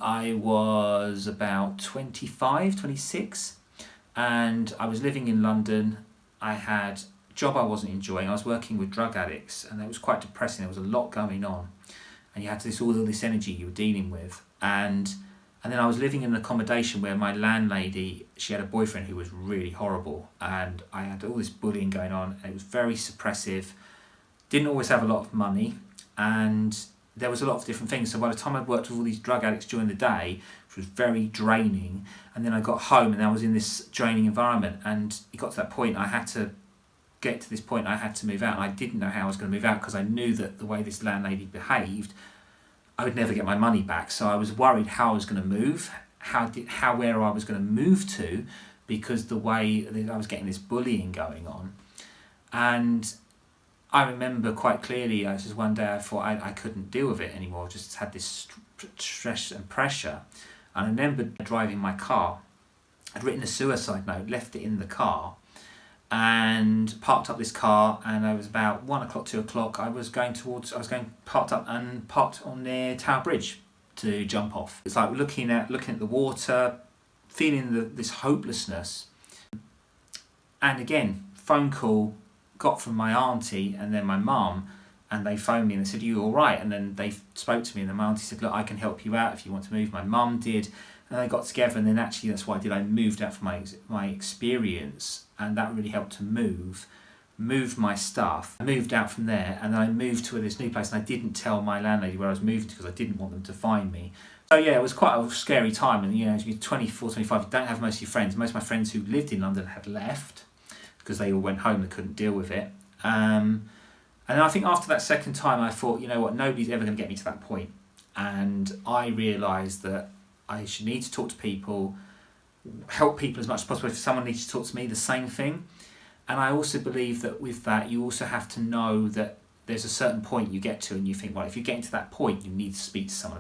I was about 25, 26, and I was living in London. I had a job I wasn't enjoying. I was working with drug addicts, and it was quite depressing. There was a lot going on, and you had all this energy you were dealing with. And then I was living in an accommodation where my landlady, she had a boyfriend who was really horrible, and I had all this bullying going on, and it was very suppressive. Didn't always have a lot of money, and there was a lot of different things. So by the time I'd worked with all these drug addicts during the day, which was very draining, and then I got home and I was in this draining environment, and it got to that point I had to move out, and I didn't know how I was going to move out because I knew that the way this landlady behaved, I would never get my money back. So I was worried how I was going to move, where I was going to move to, because the way that I was getting this bullying going on. And I remember quite clearly, just one day I thought I couldn't deal with it anymore. I just had this stress and pressure. And I remember driving my car. I'd written a suicide note, left it in the car, and parked up this car, and I was about 1 o'clock, 2 o'clock, parked on near Tower Bridge to jump off. It's like looking at the water, feeling this hopelessness. And again, phone call got from my auntie and then my mum, and they phoned me and they said, "Are you all right?" And then they spoke to me, and then my auntie said, "Look, I can help you out if you want to move." My mum did, and they got together, and then actually that's what I did. I moved out from my experience, and that really helped to move my stuff. I moved out from there, and then I moved to this new place, and I didn't tell my landlady where I was moving to because I didn't want them to find me. So yeah, it was quite a scary time, and as you're 24, 25, you don't have most of your friends. Most of my friends who lived in London had left because they all went home and couldn't deal with it. And I think after that second time, I thought, you know what, nobody's ever going to get me to that point. And I realised that I should need to talk to people, help people as much as possible. If someone needs to talk to me, the same thing. And I also believe that with that, you also have to know that there's a certain point you get to, and you think, well, if you're getting to that point, you need to speak to someone.